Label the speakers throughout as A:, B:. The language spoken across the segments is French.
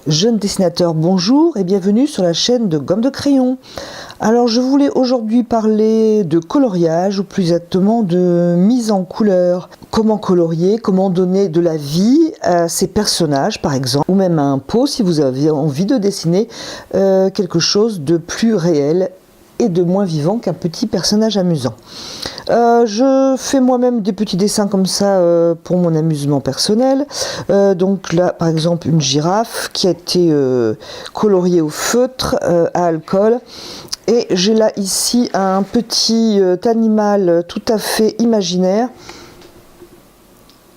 A: Jeunes dessinateurs, bonjour et bienvenue sur la chaîne de Gomme de Crayon. Alors je voulais aujourd'hui parler de coloriage, ou plus exactement de mise en couleur. Comment colorier, comment donner de la vie à ces personnages par exemple, ou même à un pot si vous avez envie de dessiner quelque chose de plus réel et de moins vivant qu'un petit personnage amusant. Je fais moi-même des petits dessins comme ça pour mon amusement personnel. Donc là, par exemple, une girafe qui a été coloriée au feutre à alcool. Et j'ai là ici un petit animal tout à fait imaginaire.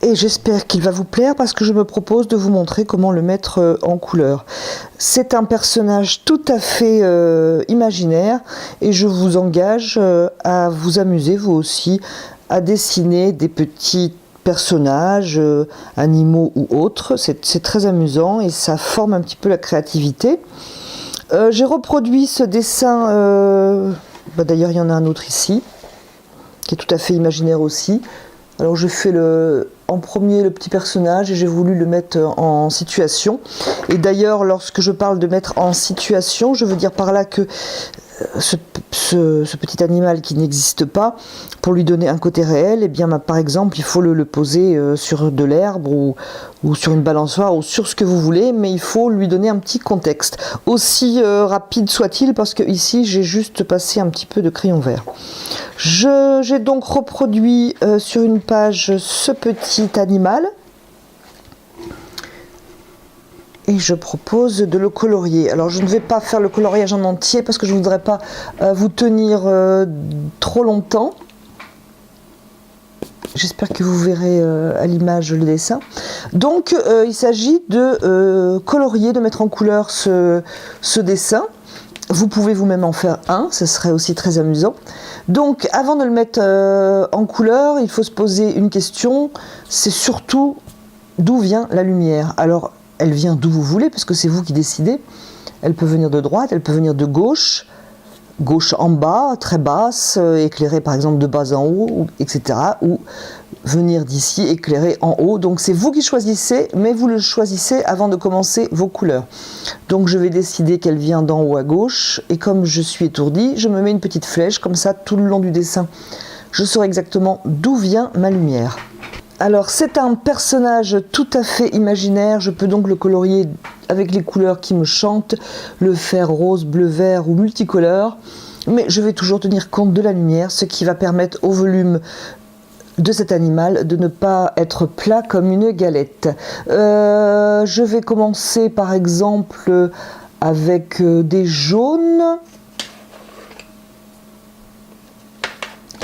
A: Et j'espère qu'il va vous plaire parce que je me propose de vous montrer comment le mettre en couleur. C'est un personnage tout à fait imaginaire et je vous engage à vous amuser vous aussi à dessiner des petits personnages, animaux ou autres. C'est très amusant et ça forme un petit peu la créativité. J'ai reproduit ce dessin, d'ailleurs il y en a un autre ici, qui est tout à fait imaginaire aussi. Alors je fais en premier le petit personnage et j'ai voulu le mettre en situation. Et d'ailleurs, lorsque je parle de mettre en situation, je veux dire par là que ce petit animal qui n'existe pas, pour lui donner un côté réel, et bien par exemple, il faut le poser sur de l'herbe ou sur une balançoire ou sur ce que vous voulez, mais il faut lui donner un petit contexte. Aussi rapide soit-il, parce que ici j'ai juste passé un petit peu de crayon vert. J'ai donc reproduit sur une page ce petit animal. Et je propose de le colorier. Alors je ne vais pas faire le coloriage en entier parce que je ne voudrais pas vous tenir trop longtemps. J'espère que vous verrez à l'image le dessin. Donc il s'agit de colorier, de mettre en couleur ce dessin. Vous pouvez vous-même en faire un, ce serait aussi très amusant. Donc avant de le mettre en couleur, il faut se poser une question, c'est surtout d'où vient la lumière. Alors elle vient d'où vous voulez, parce que c'est vous qui décidez. Elle peut venir de droite, elle peut venir de gauche, gauche en bas, très basse, éclairée par exemple de bas en haut, etc. Ou venir d'ici, éclairée en haut. Donc c'est vous qui choisissez, mais vous le choisissez avant de commencer vos couleurs. Donc je vais décider qu'elle vient d'en haut à gauche, et comme je suis étourdie, je me mets une petite flèche, comme ça tout le long du dessin. Je saurai exactement d'où vient ma lumière. Alors c'est un personnage tout à fait imaginaire, je peux donc le colorier avec les couleurs qui me chantent, le faire rose, bleu, vert ou multicolore, mais je vais toujours tenir compte de la lumière, ce qui va permettre au volume de cet animal de ne pas être plat comme une galette. Je vais commencer par exemple avec des jaunes.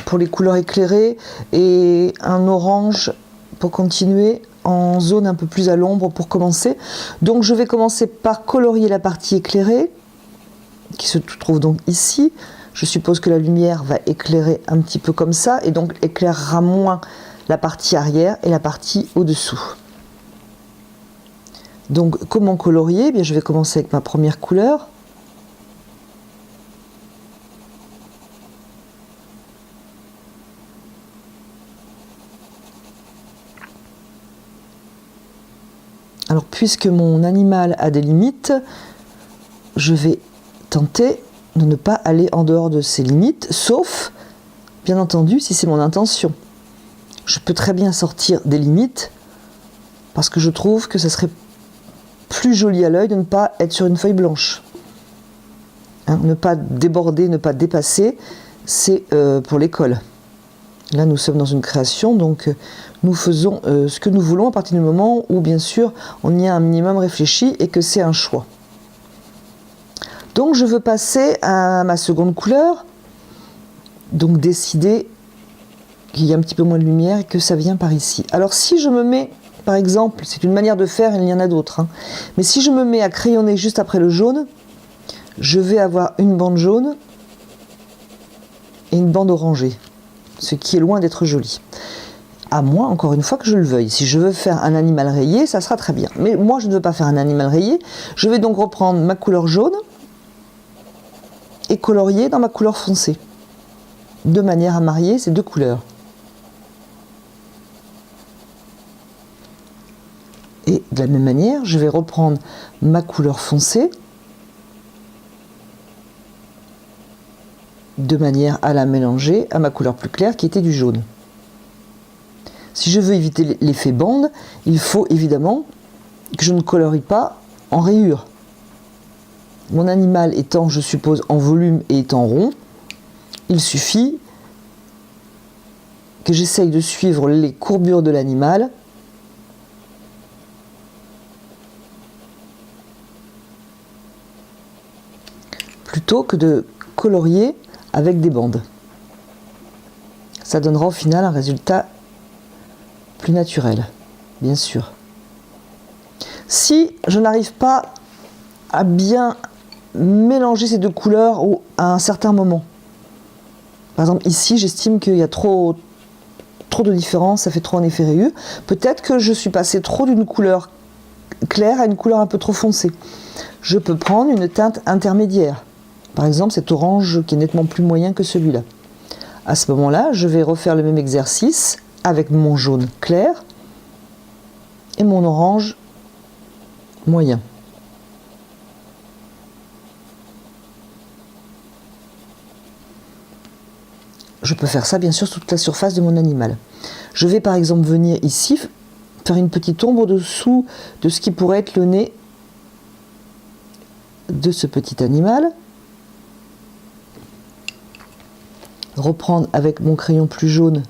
A: Pour les couleurs éclairées et un orange pour continuer en zone un peu plus à l'ombre pour commencer. Donc je vais commencer par colorier la partie éclairée qui se trouve donc ici. Je suppose que la lumière va éclairer un petit peu comme ça et donc éclairera moins la partie arrière et la partie au-dessous. Donc comment colorier? Eh bien, je vais commencer avec ma première couleur. Alors, puisque mon animal a des limites, je vais tenter de ne pas aller en dehors de ces limites, sauf, bien entendu, si c'est mon intention. Je peux très bien sortir des limites, parce que je trouve que ce serait plus joli à l'œil de ne pas être sur une feuille blanche. Hein, ne pas déborder, ne pas dépasser, c'est pour l'école. Là, nous sommes dans une création, donc nous faisons ce que nous voulons à partir du moment où, bien sûr, on y a un minimum réfléchi et que c'est un choix. Donc, je veux passer à ma seconde couleur, donc décider qu'il y a un petit peu moins de lumière et que ça vient par ici. Alors, si je me mets, par exemple, c'est une manière de faire, il y en a d'autres, hein, mais si je me mets à crayonner juste après le jaune, je vais avoir une bande jaune et une bande orangée. Ce qui est loin d'être joli. À moins, encore une fois, que je le veuille. Si je veux faire un animal rayé, ça sera très bien. Mais moi, je ne veux pas faire un animal rayé. Je vais donc reprendre ma couleur jaune et colorier dans ma couleur foncée. De manière à marier ces deux couleurs. Et de la même manière, je vais reprendre ma couleur foncée de manière à la mélanger à ma couleur plus claire qui était du jaune. Si je veux éviter l'effet bande, il faut évidemment que je ne colorie pas en rayures. Mon animal étant, je suppose, en volume et étant rond, il suffit que j'essaye de suivre les courbures de l'animal plutôt que de colorier avec des bandes. Ça donnera au final un résultat plus naturel, bien sûr. Si je n'arrive pas à bien mélanger ces deux couleurs à un certain moment, par exemple ici j'estime qu'il y a trop de différence, ça fait trop un effet rayure, peut-être que je suis passé trop d'une couleur claire à une couleur un peu trop foncée. Je peux prendre une teinte intermédiaire, par exemple cet orange qui est nettement plus moyen que celui-là. À ce moment-là, je vais refaire le même exercice avec mon jaune clair et mon orange moyen. Je peux faire ça bien sûr sur toute la surface de mon animal. Je vais par exemple venir ici faire une petite ombre dessous de ce qui pourrait être le nez de ce petit animal. Reprendre avec mon crayon plus jaune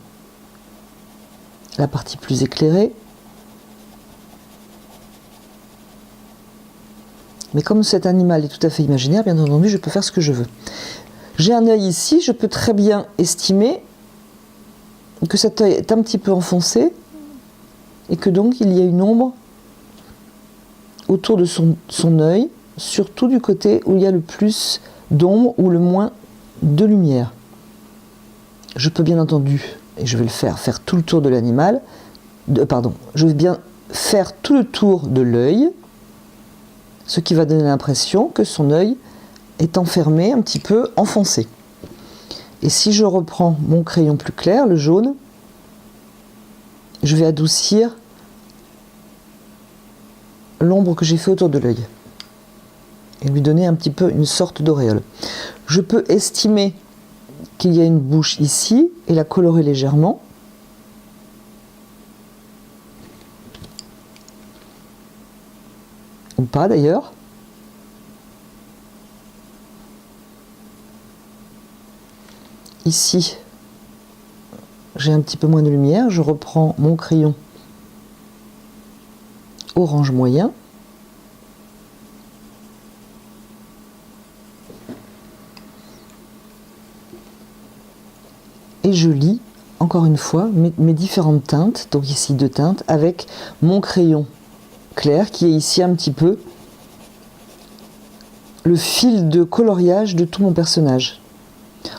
A: la partie plus éclairée. Mais comme cet animal est tout à fait imaginaire, bien entendu, je peux faire ce que je veux. J'ai un œil ici, je peux très bien estimer que cet œil est un petit peu enfoncé et que donc il y a une ombre autour de son œil, surtout du côté où il y a le plus d'ombre ou le moins de lumière. Je peux bien entendu, et je vais le faire tout le tour de l'animal, je vais bien faire tout le tour de l'œil, ce qui va donner l'impression que son œil est enfermé, un petit peu enfoncé. Et si je reprends mon crayon plus clair, le jaune, je vais adoucir l'ombre que j'ai fait autour de l'œil et lui donner un petit peu une sorte d'auréole. Je peux estimer qu'il y a une bouche ici et la colorer légèrement. Ou pas d'ailleurs. Ici, j'ai un petit peu moins de lumière, je reprends mon crayon orange moyen. Et je lis, encore une fois, mes différentes teintes, donc ici deux teintes, avec mon crayon clair qui est ici un petit peu le fil de coloriage de tout mon personnage.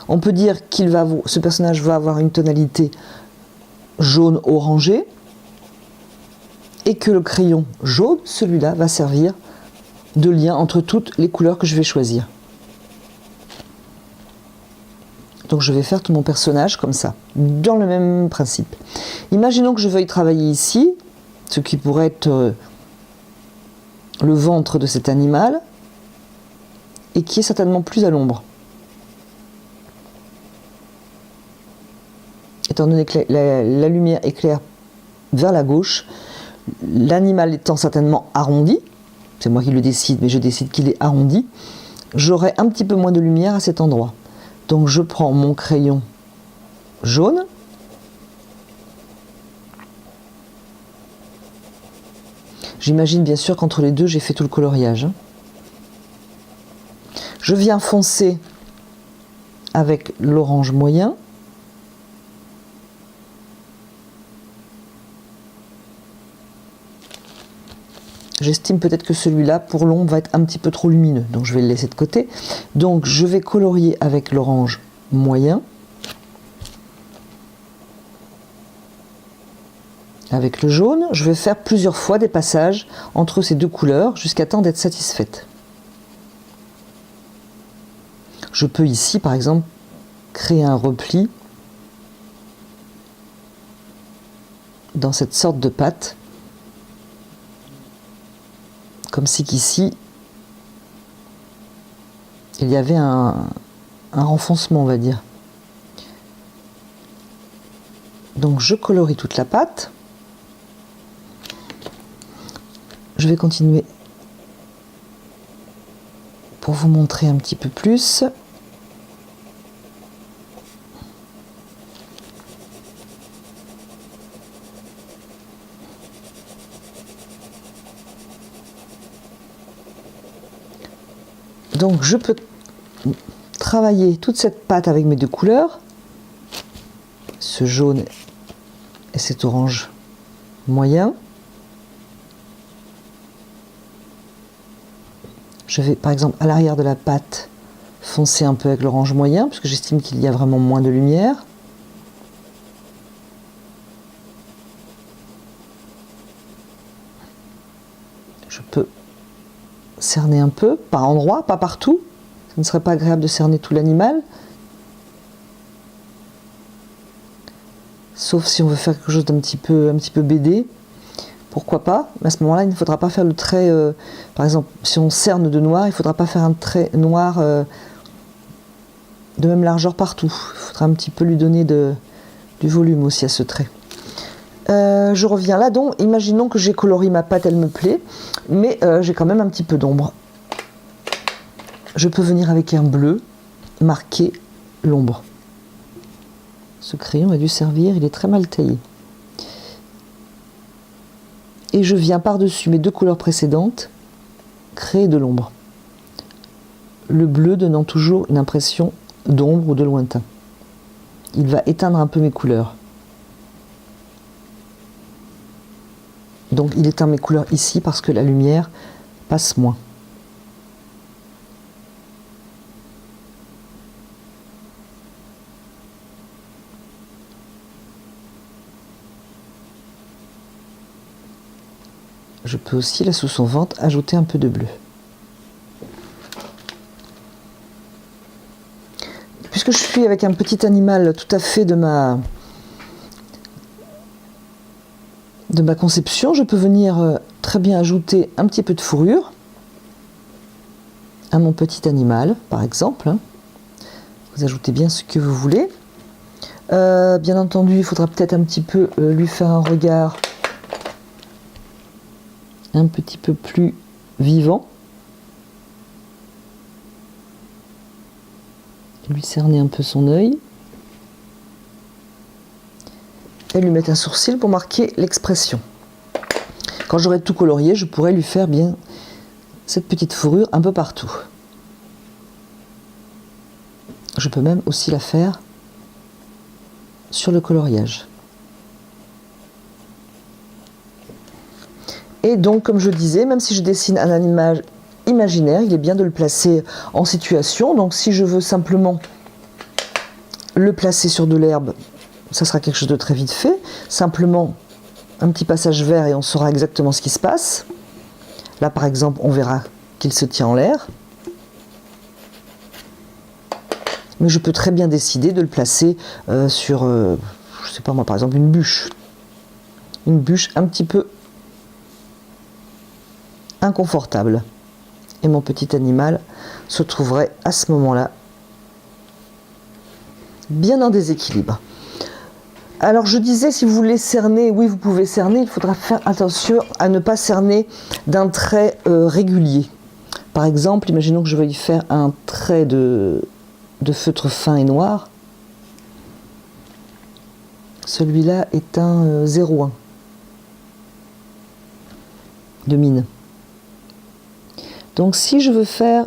A: On peut dire ce personnage va avoir une tonalité jaune orangé et que le crayon jaune, celui-là, va servir de lien entre toutes les couleurs que je vais choisir. Donc je vais faire tout mon personnage comme ça, dans le même principe. Imaginons que je veuille travailler ici, ce qui pourrait être le ventre de cet animal, et qui est certainement plus à l'ombre. Étant donné que la lumière éclaire vers la gauche, l'animal étant certainement arrondi, c'est moi qui le décide, mais je décide qu'il est arrondi, j'aurai un petit peu moins de lumière à cet endroit. Donc je prends mon crayon jaune, j'imagine bien sûr qu'entre les deux j'ai fait tout le coloriage. Je viens foncer avec l'orange moyen. J'estime peut-être que celui-là, pour l'ombre, va être un petit peu trop lumineux, donc je vais le laisser de côté. Donc je vais colorier avec l'orange moyen, avec le jaune. Je vais faire plusieurs fois des passages entre ces deux couleurs jusqu'à temps d'être satisfaite. Je peux ici, par exemple, créer un repli dans cette sorte de patte Comme si qu'ici, il y avait un renfoncement, on va dire. Donc je colorie toute la pâte. Je vais continuer pour vous montrer un petit peu plus. Donc je peux travailler toute cette pâte avec mes deux couleurs, ce jaune et cet orange moyen. Je vais par exemple à l'arrière de la pâte foncer un peu avec l'orange moyen, puisque j'estime qu'il y a vraiment moins de lumière. Je peux cerner un peu, par endroits, pas partout. Ce ne serait pas agréable de cerner tout l'animal. Sauf si on veut faire quelque chose d'un petit peu BD. Pourquoi pas? Mais à ce moment-là, il ne faudra pas faire le trait... par exemple, si on cerne de noir, il ne faudra pas faire un trait noir de même largeur partout. Il faudra un petit peu lui donner du volume aussi à ce trait. Je reviens là, donc imaginons que j'ai colorié ma pâte, elle me plaît, mais j'ai quand même un petit peu d'ombre. Je peux venir avec un bleu marquer l'ombre. Ce crayon a dû servir, il est très mal taillé. Et je viens par-dessus mes deux couleurs précédentes créer de l'ombre. Le bleu donnant toujours une impression d'ombre ou de lointain. Il va éteindre un peu mes couleurs. Donc il éteint mes couleurs ici parce que la lumière passe moins. Je peux aussi, là sous son ventre, ajouter un peu de bleu. Puisque je suis avec un petit animal tout à fait de ma conception, je peux venir très bien ajouter un petit peu de fourrure à mon petit animal, par exemple. Vous ajoutez bien ce que vous voulez. Bien entendu, il faudra peut-être un petit peu lui faire un regard un petit peu plus vivant. Lui cerner un peu son œil. Et lui mettre un sourcil pour marquer l'expression. Quand j'aurai tout colorié, je pourrai lui faire bien cette petite fourrure un peu partout. Je peux même aussi la faire sur le coloriage. Et donc, comme je disais, même si je dessine un animal imaginaire, il est bien de le placer en situation. Donc, si je veux simplement le placer sur de l'herbe, ça sera quelque chose de très vite fait. Simplement, un petit passage vert et on saura exactement ce qui se passe. Là, par exemple, on verra qu'il se tient en l'air. Mais je peux très bien décider de le placer sur, je sais pas moi, par exemple, une bûche. Une bûche un petit peu inconfortable. Et mon petit animal se trouverait à ce moment-là bien en déséquilibre. Alors je disais, si vous voulez cerner, oui vous pouvez cerner, il faudra faire attention à ne pas cerner d'un trait régulier. Par exemple, imaginons que je veuille faire un trait de feutre fin et noir. Celui-là est un 0,1 de mine. Donc si je veux faire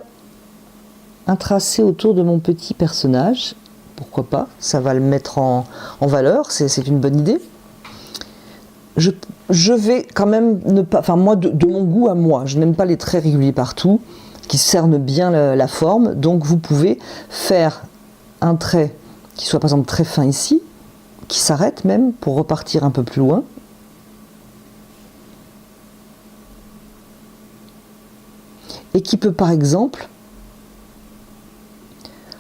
A: un tracé autour de mon petit personnage, pourquoi pas, ça va le mettre en valeur, c'est une bonne idée. Je vais quand même ne pas, enfin moi de mon goût à moi, je n'aime pas les traits réguliers partout, qui cernent bien la forme, donc vous pouvez faire un trait qui soit par exemple très fin ici, qui s'arrête même pour repartir un peu plus loin. Et qui peut par exemple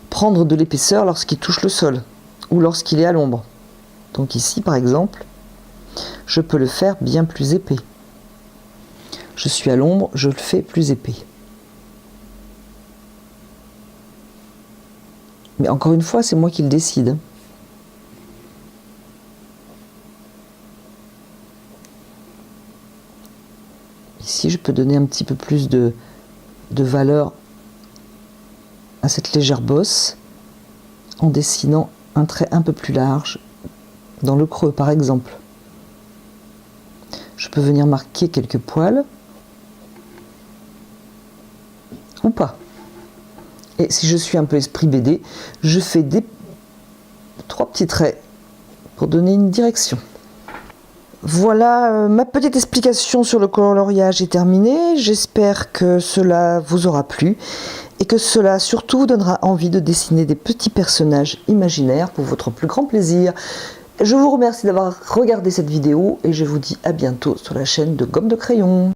A: prendre de l'épaisseur lorsqu'il touche le sol ou lorsqu'il est à l'ombre. Donc ici par exemple, je peux le faire bien plus épais. je suis à l'ombre, je le fais plus épais. Mais encore une fois, c'est moi qui le décide. Ici, je peux donner un petit peu plus de valeur à cette légère bosse en dessinant un trait un peu plus large dans le creux, par exemple. Je peux venir marquer quelques poils ou pas. Et si je suis un peu esprit BD, je fais 3 petits traits pour donner une direction. Voilà, ma petite explication sur le coloriage est terminée. J'espère que cela vous aura plu et que cela surtout vous donnera envie de dessiner des petits personnages imaginaires pour votre plus grand plaisir. Je vous remercie d'avoir regardé cette vidéo et je vous dis à bientôt sur la chaîne de Gomme de Crayon.